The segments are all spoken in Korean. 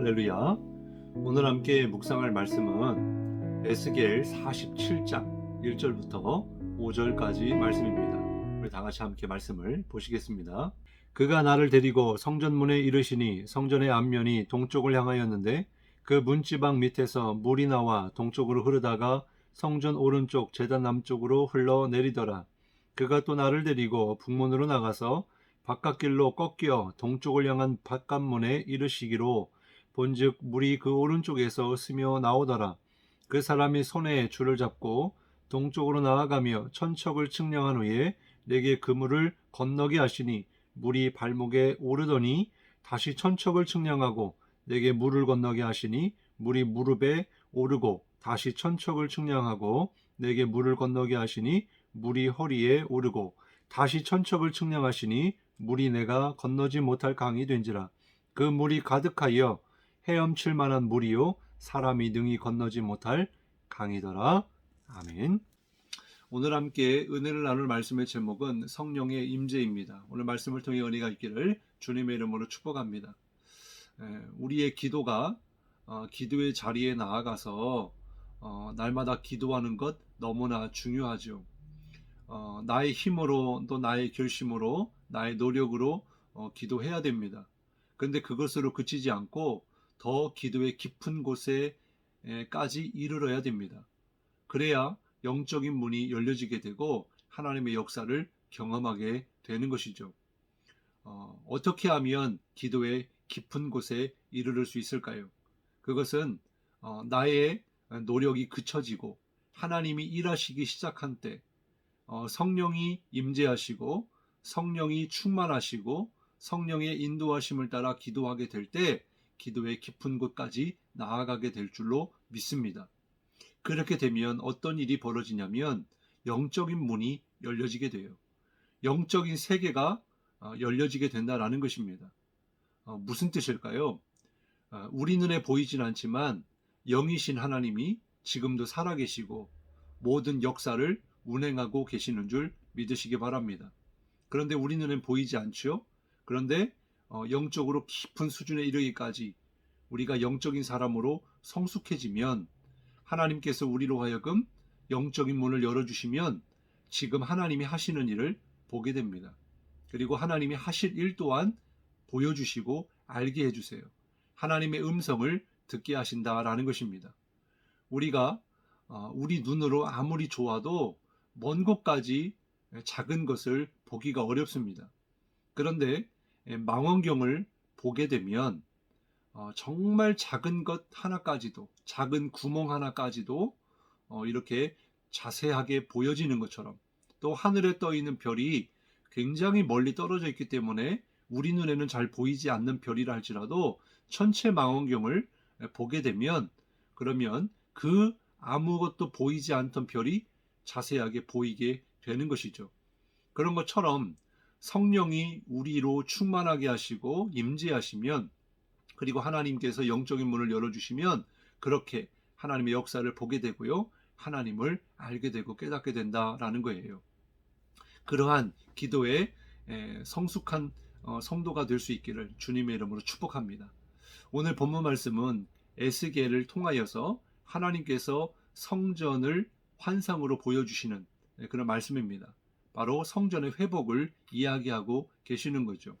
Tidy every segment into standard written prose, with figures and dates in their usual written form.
할렐루야. 오늘 함께 묵상할 말씀은 에스겔 47장 1절부터 5절까지 말씀입니다. 우리 다 같이 함께 말씀을 보시겠습니다. 그가 나를 데리고 성전문에 이르시니 성전의 앞면이 동쪽을 향하였는데 그 문지방 밑에서 물이 나와 동쪽으로 흐르다가 성전 오른쪽 제단 남쪽으로 흘러내리더라. 그가 또 나를 데리고 북문으로 나가서 바깥길로 꺾여 동쪽을 향한 바깥문에 이르시기로 본즉 물이 그 오른쪽에서 스며 나오더라. 그 사람이 손에 줄을 잡고 동쪽으로 나아가며 천척을 측량한 후에 내게 그 물을 건너게 하시니 물이 발목에 오르더니 다시 천척을 측량하고 내게 물을 건너게 하시니 물이 무릎에 오르고 다시 천척을 측량하고 내게 물을 건너게 하시니 물이 허리에 오르고 다시 천척을 측량하시니 물이 내가 건너지 못할 강이 된지라. 그 물이 가득하여 헤엄칠 만한 물이요 사람이 능히 건너지 못할 강이더라. 아멘. 오늘 함께 은혜를 나눌 말씀의 제목은 성령의 임재입니다. 오늘 말씀을 통해 은혜가 있기를 주님의 이름으로 축복합니다. 우리의 기도가 기도의 자리에 나아가서 날마다 기도하는 것 너무나 중요하죠. 나의 힘으로 또 나의 결심으로 나의 노력으로 기도해야 됩니다. 그런데 그것으로 그치지 않고 더 기도의 깊은 곳에까지 이르러야 됩니다. 그래야 영적인 문이 열려지게 되고 하나님의 역사를 경험하게 되는 것이죠. 어떻게 하면 기도의 깊은 곳에 이르를 수 있을까요? 그것은 나의 노력이 그쳐지고 하나님이 일하시기 시작한 때 성령이 임재하시고 성령이 충만하시고 성령의 인도하심을 따라 기도하게 될 때 기도의 깊은 곳까지 나아가게 될 줄로 믿습니다. 그렇게 되면 어떤 일이 벌어지냐면 영적인 문이 열려지게 돼요. 영적인 세계가 열려지게 된다라는 것입니다. 무슨 뜻일까요? 우리 눈에 보이진 않지만 영이신 하나님이 지금도 살아계시고 모든 역사를 운행하고 계시는 줄 믿으시기 바랍니다. 그런데 우리 눈엔 보이지 않죠? 그런데 영적으로 깊은 수준에 이르기까지 우리가 영적인 사람으로 성숙해지면 하나님께서 우리로 하여금 영적인 문을 열어주시면 지금 하나님이 하시는 일을 보게 됩니다. 그리고 하나님이 하실 일 또한 보여주시고 알게 해주세요. 하나님의 음성을 듣게 하신다라는 것입니다. 우리가 우리 눈으로 아무리 좋아도 먼 곳까지 작은 것을 보기가 어렵습니다. 그런데 망원경을 보게 되면 정말 작은 것 하나까지도, 작은 구멍 하나까지도 이렇게 자세하게 보여지는 것처럼, 또 하늘에 떠 있는 별이 굉장히 멀리 떨어져 있기 때문에 우리 눈에는 잘 보이지 않는 별이라 할지라도 천체 망원경을 보게 되면 그러면 그 아무것도 보이지 않던 별이 자세하게 보이게 되는 것이죠. 그런 것처럼 성령이 우리로 충만하게 하시고 임재하시면, 그리고 하나님께서 영적인 문을 열어주시면 그렇게 하나님의 역사를 보게 되고요, 하나님을 알게 되고 깨닫게 된다라는 거예요. 그러한 기도에 성숙한 성도가 될 수 있기를 주님의 이름으로 축복합니다. 오늘 본문 말씀은 에스겔을 통하여서 하나님께서 성전을 환상으로 보여주시는 그런 말씀입니다. 바로 성전의 회복을 이야기하고 계시는 거죠.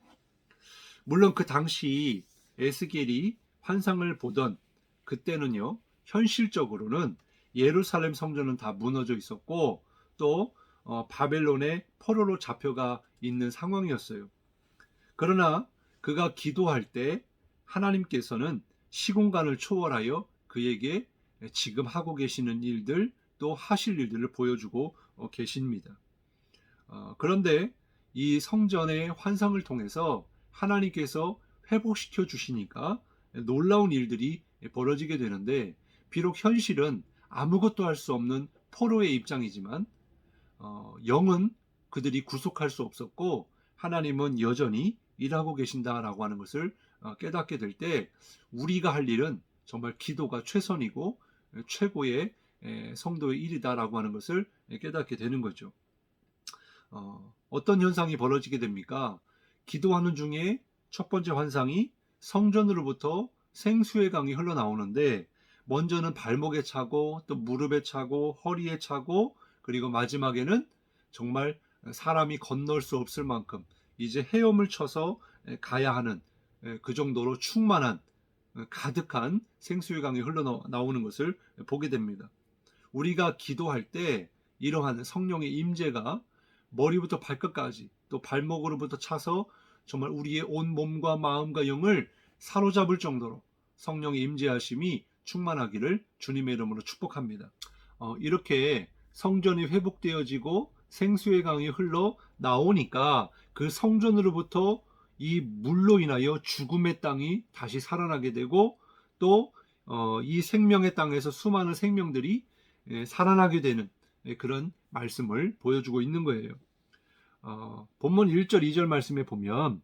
물론 그 당시 에스겔이 환상을 보던 그때는요, 현실적으로는 예루살렘 성전은 다 무너져 있었고 또 바벨론의 포로로 잡혀가 있는 상황이었어요. 그러나 그가 기도할 때 하나님께서는 시공간을 초월하여 그에게 지금 하고 계시는 일들, 또 하실 일들을 보여주고 계십니다. 그런데 이 성전의 환상을 통해서 하나님께서 회복시켜 주시니까 놀라운 일들이 벌어지게 되는데, 비록 현실은 아무것도 할 수 없는 포로의 입장이지만 영은 그들이 구속할 수 없었고 하나님은 여전히 일하고 계신다라고 하는 것을 깨닫게 될 때 우리가 할 일은 정말 기도가 최선이고 최고의 성도의 일이다라고 하는 것을 깨닫게 되는 거죠. 어떤 현상이 벌어지게 됩니까? 기도하는 중에 첫 번째 환상이 성전으로부터 생수의 강이 흘러나오는데 먼저는 발목에 차고 또 무릎에 차고 허리에 차고 그리고 마지막에는 정말 사람이 건널 수 없을 만큼 이제 헤엄을 쳐서 가야 하는 그 정도로 충만한 가득한 생수의 강이 흘러나오는 것을 보게 됩니다. 우리가 기도할 때 이러한 성령의 임재가 머리부터 발끝까지 또 발목으로부터 차서 정말 우리의 온 몸과 마음과 영을 사로잡을 정도로 성령의 임재하심이 충만하기를 주님의 이름으로 축복합니다. 이렇게 성전이 회복되어지고 생수의 강이 흘러 나오니까 그 성전으로부터 이 물로 인하여 죽음의 땅이 다시 살아나게 되고 또 이 생명의 땅에서 수많은 생명들이 살아나게 되는 그런 말씀을 보여주고 있는 거예요. 본문 1절 2절 말씀에 보면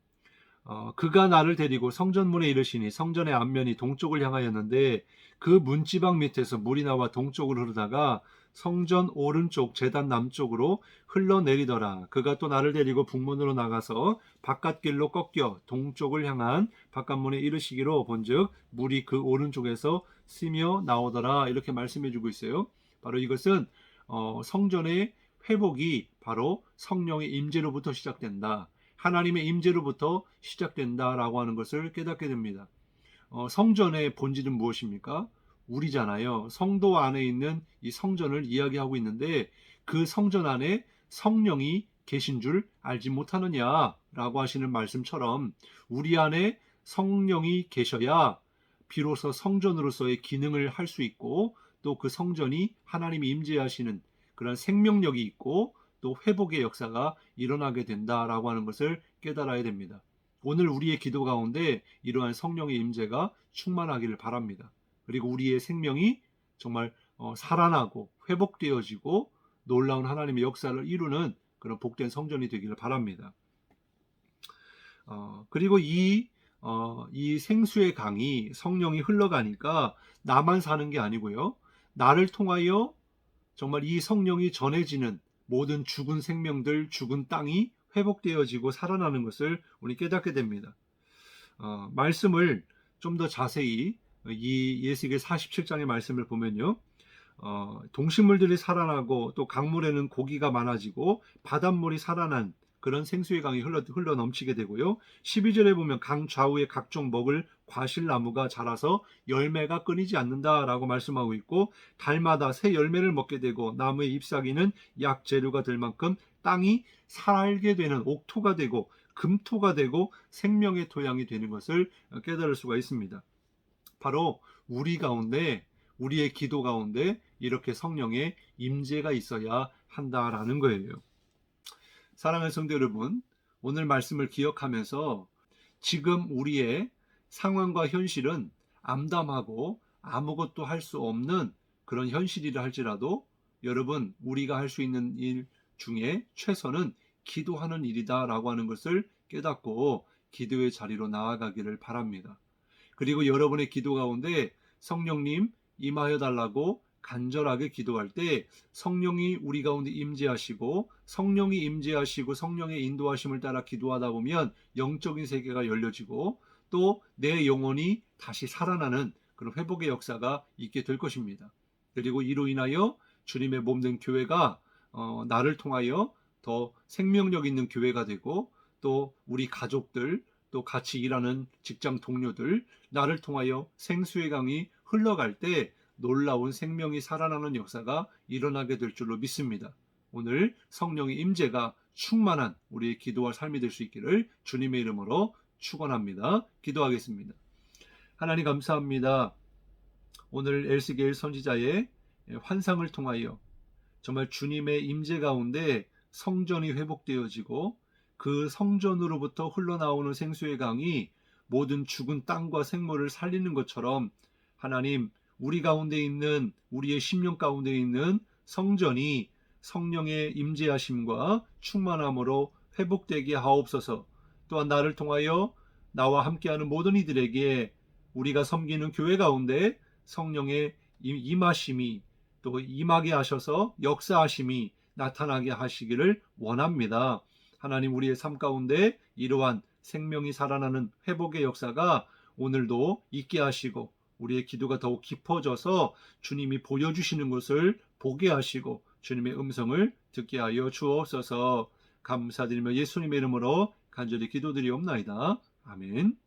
그가 나를 데리고 성전문에 이르시니 성전의 앞면이 동쪽을 향하였는데 그 문지방 밑에서 물이 나와 동쪽으로 흐르다가 성전 오른쪽 제단 남쪽으로 흘러내리더라. 그가 또 나를 데리고 북문으로 나가서 바깥길로 꺾여 동쪽을 향한 바깥문에 이르시기로 본즉 물이 그 오른쪽에서 스며 나오더라. 이렇게 말씀해 주고 있어요. 바로 이것은 성전의 회복이 바로 성령의 임재로부터 시작된다. 하나님의 임재로부터 시작된다라고 하는 것을 깨닫게 됩니다. 성전의 본질은 무엇입니까? 우리잖아요. 성도 안에 있는 이 성전을 이야기하고 있는데 그 성전 안에 성령이 계신 줄 알지 못하느냐라고 하시는 말씀처럼 우리 안에 성령이 계셔야 비로소 성전으로서의 기능을 할 수 있고 또 그 성전이 하나님이 임재하시는 그런 생명력이 있고 또 회복의 역사가 일어나게 된다라고 하는 것을 깨달아야 됩니다. 오늘 우리의 기도 가운데 이러한 성령의 임재가 충만하기를 바랍니다. 그리고 우리의 생명이 정말 살아나고 회복되어지고 놀라운 하나님의 역사를 이루는 그런 복된 성전이 되기를 바랍니다. 그리고 이 생수의 강이 성령이 흘러가니까 나만 사는 게 아니고요. 나를 통하여 정말 이 성령이 전해지는 모든 죽은 생명들, 죽은 땅이 회복되어지고 살아나는 것을 우리 깨닫게 됩니다. 말씀을 좀 더 자세히 이 예수기엘 47장의 말씀을 보면요. 동식물들이 살아나고 또 강물에는 고기가 많아지고 바닷물이 살아난 그런 생수의 강이 흘러 넘치게 되고요. 12절에 보면 강 좌우에 각종 먹을 과실나무가 자라서 열매가 끊이지 않는다라고 말씀하고 있고 달마다 새 열매를 먹게 되고 나무의 잎사귀는 약 재료가 될 만큼 땅이 살게 되는 옥토가 되고 금토가 되고 생명의 토양이 되는 것을 깨달을 수가 있습니다. 바로 우리 가운데 우리의 기도 가운데 이렇게 성령의 임재가 있어야 한다라는 거예요. 사랑하는 성도 여러분, 오늘 말씀을 기억하면서 지금 우리의 상황과 현실은 암담하고 아무것도 할 수 없는 그런 현실이라 할지라도 여러분 우리가 할 수 있는 일 중에 최선은 기도하는 일이다라고 하는 것을 깨닫고 기도의 자리로 나아가기를 바랍니다. 그리고 여러분의 기도 가운데 성령님 임하여 달라고 간절하게 기도할 때 성령이 우리 가운데 임재하시고 성령이 임재하시고 성령의 인도하심을 따라 기도하다 보면 영적인 세계가 열려지고 또 내 영혼이 다시 살아나는 그런 회복의 역사가 있게 될 것입니다. 그리고 이로 인하여 주님의 몸된 교회가 나를 통하여 더 생명력 있는 교회가 되고 또 우리 가족들 또 같이 일하는 직장 동료들 나를 통하여 생수의 강이 흘러갈 때 놀라운 생명이 살아나는 역사가 일어나게 될 줄로 믿습니다. 오늘 성령의 임재가 충만한 우리의 기도와 삶이 될 수 있기를 주님의 이름으로 축원합니다. 기도하겠습니다. 하나님 감사합니다. 오늘 에스겔 선지자의 환상을 통하여 정말 주님의 임재 가운데 성전이 회복되어지고 그 성전으로부터 흘러나오는 생수의 강이 모든 죽은 땅과 생물을 살리는 것처럼 하나님 우리 가운데 있는 우리의 심령 가운데 있는 성전이 성령의 임재하심과 충만함으로 회복되게 하옵소서. 또한 나를 통하여 나와 함께하는 모든 이들에게 우리가 섬기는 교회 가운데 성령의 임하심이 또 임하게 하셔서 역사하심이 나타나게 하시기를 원합니다. 하나님 우리의 삶 가운데 이러한 생명이 살아나는 회복의 역사가 오늘도 있게 하시고 우리의 기도가 더욱 깊어져서 주님이 보여주시는 것을 보게 하시고 주님의 음성을 듣게 하여 주옵소서. 감사드리며 예수님의 이름으로 간절히 기도드리옵나이다. 아멘.